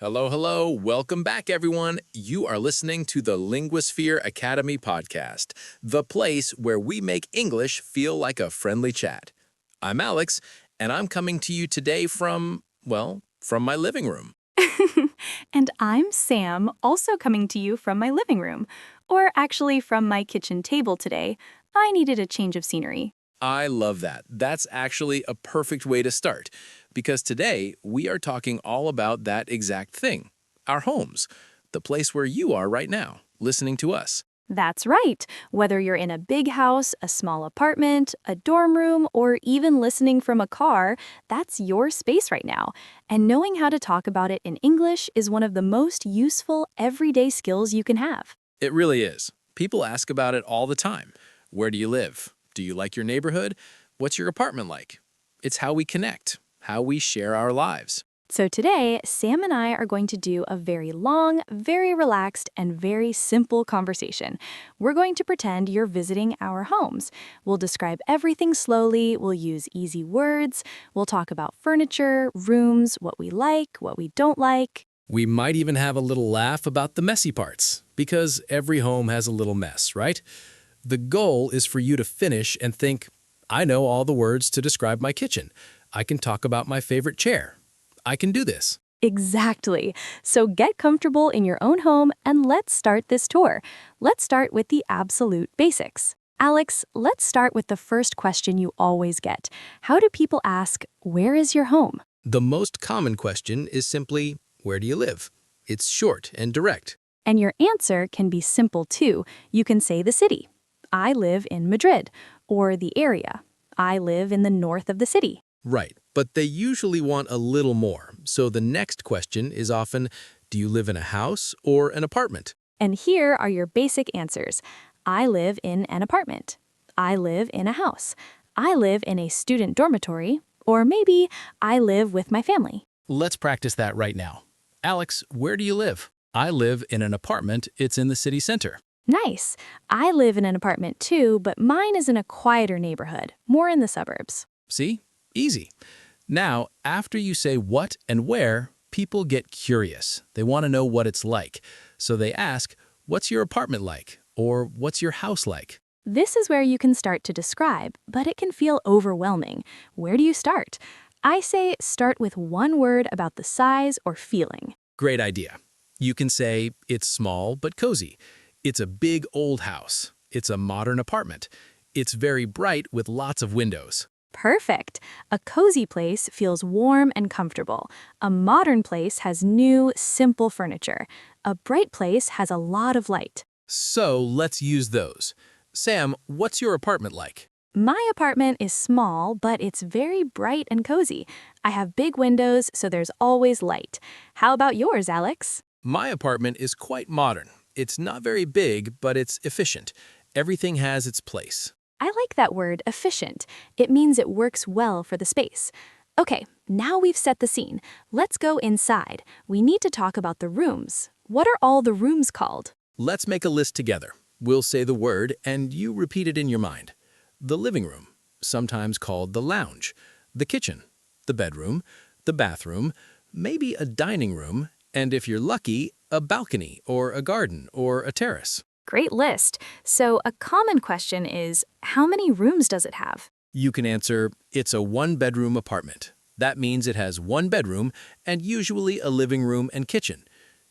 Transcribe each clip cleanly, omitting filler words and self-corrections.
Hello, hello. Welcome back, everyone. You are listening to the Linguasphere Academy podcast, the place where we make English feel like a friendly chat. I'm Alex, and I'm coming to you today from my living room. And I'm Sam, also coming to you from my living room, or actually from my kitchen table today. I needed a change of scenery. I love that. That's actually a perfect way to start, because today we are talking all about that exact thing, our homes, the place where you are right now, listening to us. That's right. Whether you're in a big house, a small apartment, a dorm room, or even listening from a car, that's your space right now. And knowing how to talk about it in English is one of the most useful everyday skills you can have. It really is. People ask about it all the time. Where do you live? Do you like your neighborhood? What's your apartment like? It's how we connect, how we share our lives. So today, Sam and I are going to do a very long, very relaxed, and very simple conversation. We're going to pretend you're visiting our homes. We'll describe everything slowly, we'll use easy words, we'll talk about furniture, rooms, what we like, what we don't like. We might even have a little laugh about the messy parts, because every home has a little mess, right? The goal is for you to finish and think, I know all the words to describe my kitchen. I can talk about my favorite chair. I can do this. Exactly. So get comfortable in your own home and let's start this tour. Let's start with the absolute basics. Alex, let's start with the first question you always get. How do people ask, where is your home? The most common question is simply, where do you live? It's short and direct. And your answer can be simple too. You can say the city. I live in Madrid. Or the area. I live in the north of the city. Right, but they usually want a little more. So the next question is often, do you live in a house or an apartment? And here are your basic answers. I live in an apartment. I live in a house. I live in a student dormitory. Or maybe I live with my family. Let's practice that right now. Alex, where do you live? I live in an apartment. It's in the city center. Nice. I live in an apartment too, but mine is in a quieter neighborhood, more in the suburbs. See? Easy. Now, after you say what and where, people get curious. They want to know what it's like. So they ask, what's your apartment like? Or what's your house like? This is where you can start to describe, but it can feel overwhelming. Where do you start? I say start with one word about the size or feeling. Great idea. You can say, it's small but cozy. It's a big old house. It's a modern apartment. It's very bright with lots of windows. Perfect. A cozy place feels warm and comfortable. A modern place has new, simple furniture. A bright place has a lot of light. So let's use those. Sam, what's your apartment like? My apartment is small, but it's very bright and cozy. I have big windows, so there's always light. How about yours, Alex? My apartment is quite modern. It's not very big, but it's efficient. Everything has its place. I like that word, efficient. It means it works well for the space. Okay, now we've set the scene. Let's go inside. We need to talk about the rooms. What are all the rooms called? Let's make a list together. We'll say the word, and you repeat it in your mind. The living room, sometimes called the lounge. The kitchen, the bedroom, the bathroom, maybe a dining room, and if you're lucky, a balcony or a garden or a terrace. Great list. So a common question is, how many rooms does it have? You can answer, it's a one-bedroom apartment. That means it has one bedroom and usually a living room and kitchen.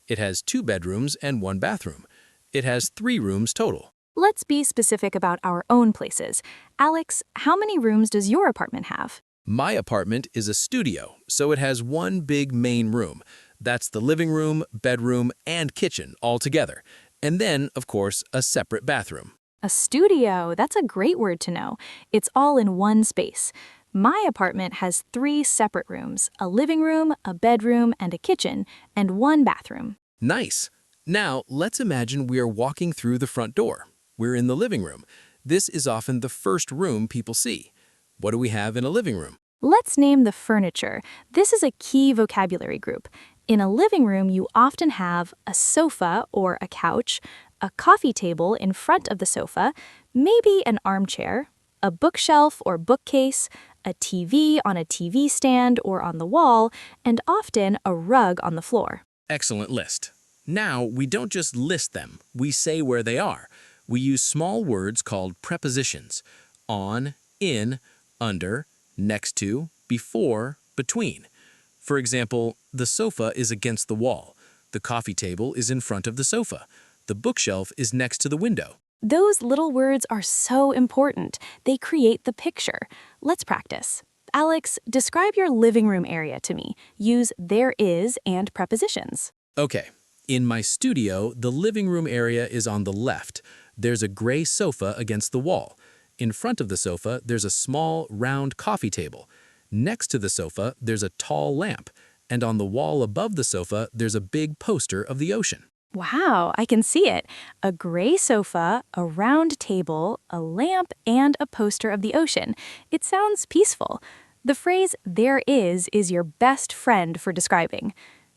It has 2 bedrooms and 1 bathroom. It has 3 rooms total. Let's be specific about our own places. Alex, how many rooms does your apartment have? My apartment is a studio, so it has one big main room. That's the living room, bedroom, and kitchen all together. And then, of course, a separate bathroom. A studio, that's a great word to know. It's all in one space. My apartment has 3 separate rooms, a living room, a bedroom, and a kitchen, and 1 bathroom. Nice. Now, let's imagine we are walking through the front door. We're in the living room. This is often the first room people see. What do we have in a living room? Let's name the furniture. This is a key vocabulary group. In a living room, you often have a sofa or a couch, a coffee table in front of the sofa, maybe an armchair, a bookshelf or bookcase, a TV on a TV stand or on the wall, and often a rug on the floor. Excellent list. Now, we don't just list them, we say where they are. We use small words called prepositions: on, in, under, next to, before, between. For example, the sofa is against the wall. The coffee table is in front of the sofa. The bookshelf is next to the window. Those little words are so important. They create the picture. Let's practice. Alex, describe your living room area to me. Use there is and prepositions. Okay, in my studio, the living room area is on the left. There's a gray sofa against the wall. In front of the sofa, there's a small, round coffee table. Next to the sofa, there's a tall lamp. And on the wall above the sofa, there's a big poster of the ocean. Wow, I can see it. A gray sofa, a round table, a lamp, and a poster of the ocean. It sounds peaceful. The phrase there is your best friend for describing.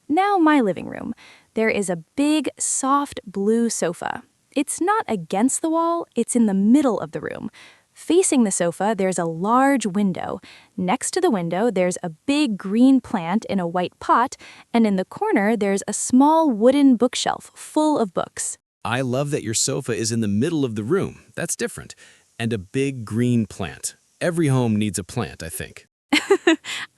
Now my living room. There is a big, soft blue sofa. It's not against the wall, it's in the middle of the room. Facing the sofa, there's a large window. Next to the window, there's a big green plant in a white pot, and in the corner, there's a small wooden bookshelf full of books. I love that your sofa is in the middle of the room. That's different. And a big green plant. Every home needs a plant, I think.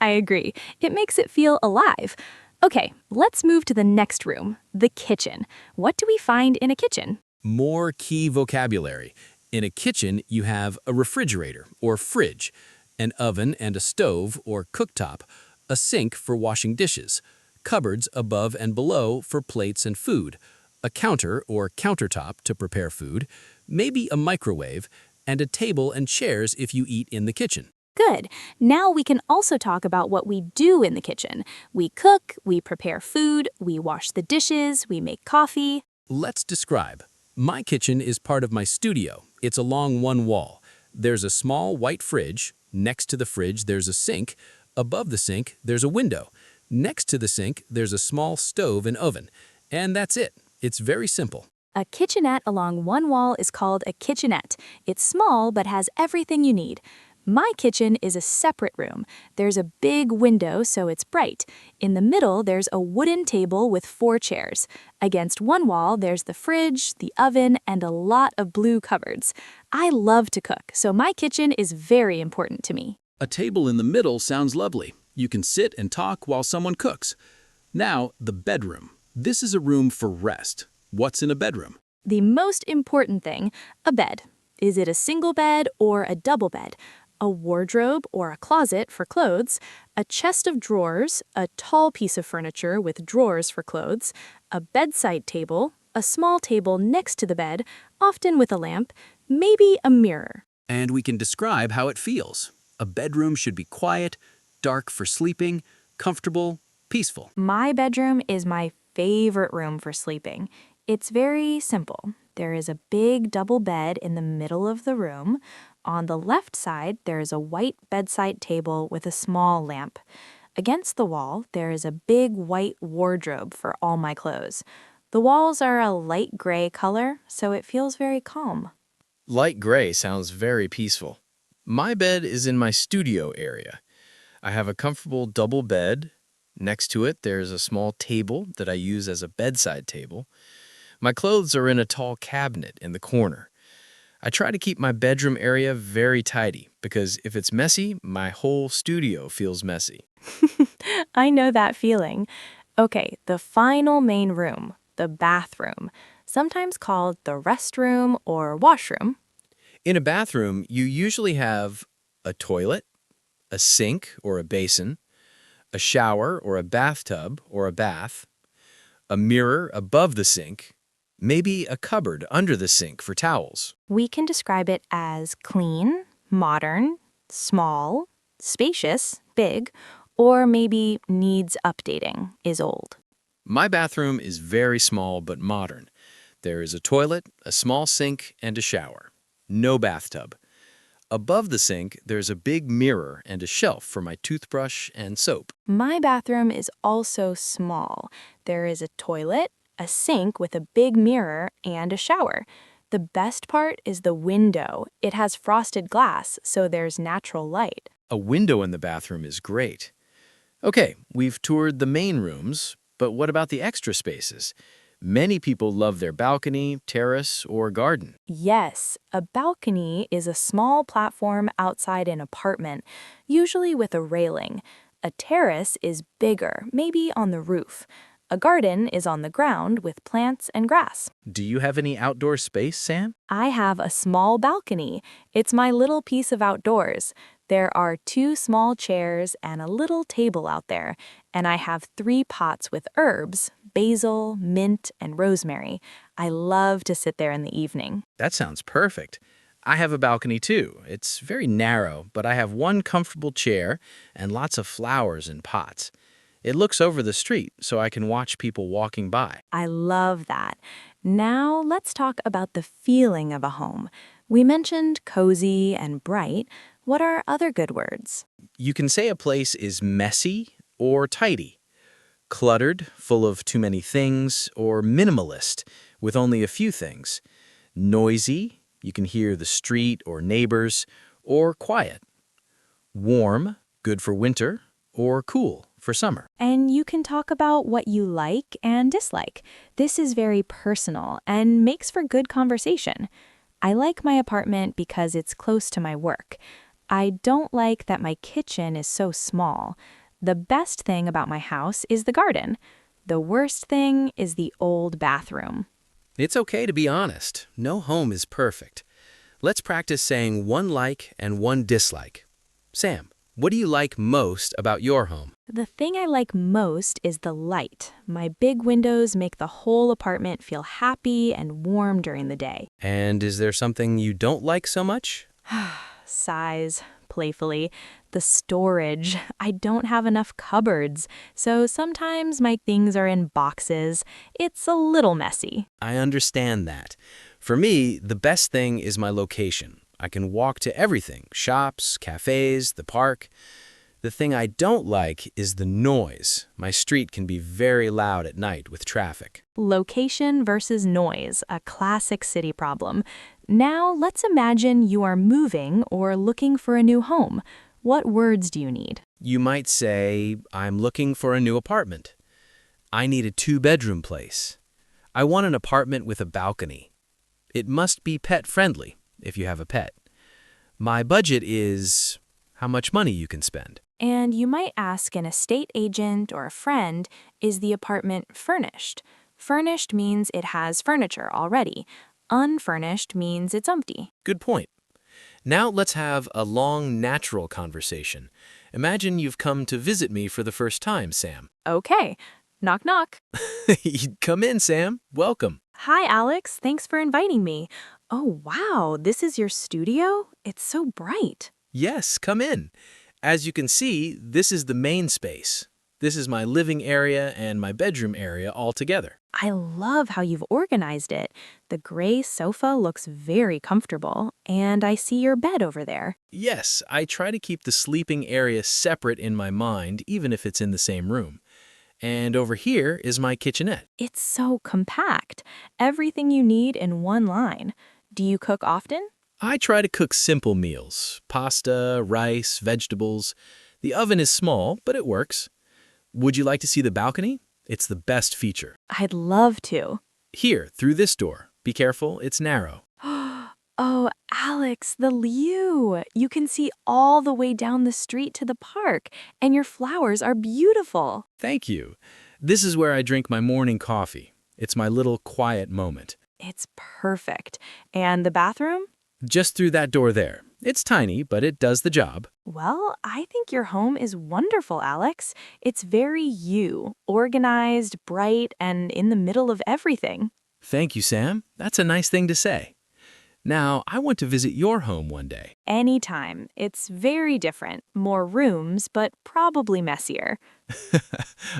I agree. It makes it feel alive. Okay, let's move to the next room, the kitchen. What do we find in a kitchen? More key vocabulary. In a kitchen, you have a refrigerator or fridge, an oven and a stove or cooktop, a sink for washing dishes, cupboards above and below for plates and food, a counter or countertop to prepare food, maybe a microwave, and a table and chairs if you eat in the kitchen. Good. Now we can also talk about what we do in the kitchen. We cook, we prepare food, we wash the dishes, we make coffee. Let's describe. My kitchen is part of my studio. It's along one wall. There's a small white fridge. Next to the fridge, there's a sink. Above the sink, there's a window. Next to the sink, there's a small stove and oven. And that's it. It's very simple. A kitchenette along one wall is called a kitchenette. It's small but has everything you need. My kitchen is a separate room. There's a big window, so it's bright. In the middle, there's a wooden table with 4 chairs. Against one wall, there's the fridge, the oven, and a lot of blue cupboards. I love to cook, so my kitchen is very important to me. A table in the middle sounds lovely. You can sit and talk while someone cooks. Now, the bedroom. This is a room for rest. What's in a bedroom? The most important thing, a bed. Is it a single bed or a double bed? A wardrobe or a closet for clothes, a chest of drawers, a tall piece of furniture with drawers for clothes, a bedside table, a small table next to the bed, often with a lamp, maybe a mirror. And we can describe how it feels. A bedroom should be quiet, dark for sleeping, comfortable, peaceful. My bedroom is my favorite room for sleeping. It's very simple. There is a big double bed in the middle of the room. On the left side, there is a white bedside table with a small lamp. Against the wall, there is a big white wardrobe for all my clothes. The walls are a light gray color, so it feels very calm. Light gray sounds very peaceful. My bed is in my studio area. I have a comfortable double bed. Next to it, there's a small table that I use as a bedside table. My clothes are in a tall cabinet in the corner. I try to keep my bedroom area very tidy because if it's messy, my whole studio feels messy. I know that feeling. Okay, the final main room, the bathroom, sometimes called the restroom or washroom. In a bathroom, you usually have a toilet, a sink or a basin, a shower or a bathtub or a bath, a mirror above the sink, maybe a cupboard under the sink for towels. We can describe it as clean, modern, small, spacious, big, or maybe needs updating, is old. My bathroom is very small but modern. There is a toilet, a small sink, and a shower. No bathtub. Above the sink, there's a big mirror and a shelf for my toothbrush and soap. My bathroom is also small. There is a toilet, a sink with a big mirror, and a shower. The best part is the window. It has frosted glass, so there's natural light. A window in the bathroom is great. Okay, we've toured the main rooms. But what about the extra spaces? Many people love their balcony, terrace, or garden. Yes, a balcony is a small platform outside an apartment, usually with a railing. A terrace is bigger, maybe on the roof. A garden is on the ground with plants and grass. Do you have any outdoor space, Sam? I have a small balcony. It's my little piece of outdoors. There are 2 small chairs and a little table out there, and I have 3 pots with herbs, basil, mint, and rosemary. I love to sit there in the evening. That sounds perfect. I have a balcony too. It's very narrow, but I have one comfortable chair and lots of flowers in pots. It looks over the street, so I can watch people walking by. I love that. Now let's talk about the feeling of a home. We mentioned cozy and bright. What are other good words? You can say a place is messy or tidy, cluttered, full of too many things, or minimalist, with only a few things. Noisy, you can hear the street or neighbors, or quiet. Warm, good for winter, or cool for summer. And you can talk about what you like and dislike. This is very personal and makes for good conversation. I like my apartment because it's close to my work. I don't like that my kitchen is so small. The best thing about my house is the garden. The worst thing is the old bathroom. It's okay to be honest. No home is perfect. Let's practice saying one like and one dislike. Sam, what do you like most about your home? The thing I like most is the light. My big windows make the whole apartment feel happy and warm during the day. And is there something you don't like so much? Sighs, playfully. The storage. I don't have enough cupboards, so sometimes my things are in boxes. It's a little messy. I understand that. For me, the best thing is my location. I can walk to everything, shops, cafes, the park. The thing I don't like is the noise. My street can be very loud at night with traffic. Location versus noise, a classic city problem. Now let's imagine you are moving or looking for a new home. What words do you need? You might say, I'm looking for a new apartment. I need a 2-bedroom place. I want an apartment with a balcony. It must be pet-friendly if you have a pet. My budget is how much money you can spend. And you might ask an estate agent or a friend, is the apartment furnished? Furnished means it has furniture already. Unfurnished means it's empty. Good point. Now let's have a long, natural conversation. Imagine you've come to visit me for the first time, Sam. Okay. Knock, knock. Come in, Sam. Welcome. Hi, Alex. Thanks for inviting me. Oh, wow. This is your studio? It's so bright. Yes, come in. As you can see, this is the main space. This is my living area and my bedroom area all together. I love how you've organized it. The gray sofa looks very comfortable, and I see your bed over there. Yes, I try to keep the sleeping area separate in my mind, even if it's in the same room. And over here is my kitchenette. It's so compact. Everything you need in one line. Do you cook often? I try to cook simple meals, pasta, rice, vegetables. The oven is small, but it works. Would you like to see the balcony? It's the best feature. I'd love to. Here, through this door. Be careful, it's narrow. Oh, Alex, the view. You can see all the way down the street to the park, and your flowers are beautiful. Thank you. This is where I drink my morning coffee. It's my little quiet moment. It's perfect. And the bathroom? Just through that door there. It's tiny, but it does the job. Well, I think your home is wonderful, Alex. It's very you, organized, bright, and in the middle of everything. Thank you, Sam. That's a nice thing to say. Now, I want to visit your home one day. Anytime. It's very different. More rooms, but probably messier.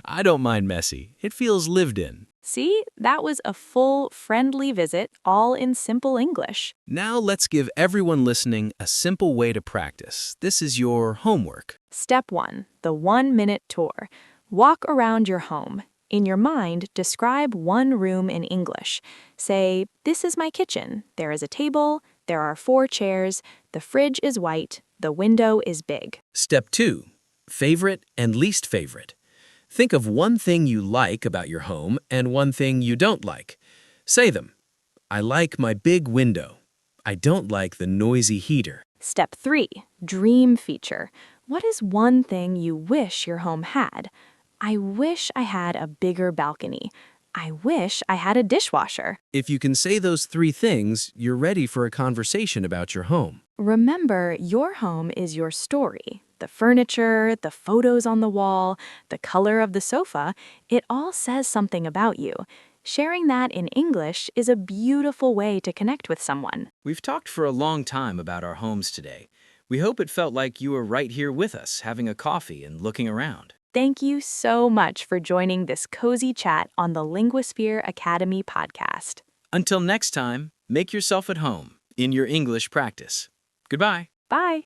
I don't mind messy. It feels lived in. See, that was a full, friendly visit, all in simple English. Now let's give everyone listening a simple way to practice. This is your homework. Step 1, the 1-minute tour. Walk around your home. In your mind, describe one room in English. Say, this is my kitchen. There is a table. There are 4 chairs. The fridge is white. The window is big. Step 2, favorite and least favorite. Think of one thing you like about your home and one thing you don't like. Say them. I like my big window. I don't like the noisy heater. Step 3. Dream feature. What is one thing you wish your home had? I wish I had a bigger balcony. I wish I had a dishwasher. If you can say those 3 things, you're ready for a conversation about your home. Remember, your home is your story. The furniture, the photos on the wall, the color of the sofa, it all says something about you. Sharing that in English is a beautiful way to connect with someone. We've talked for a long time about our homes today. We hope it felt like you were right here with us, having a coffee and looking around. Thank you so much for joining this cozy chat on the Linguasphere Academy podcast. Until next time, make yourself at home in your English practice. Goodbye. Bye.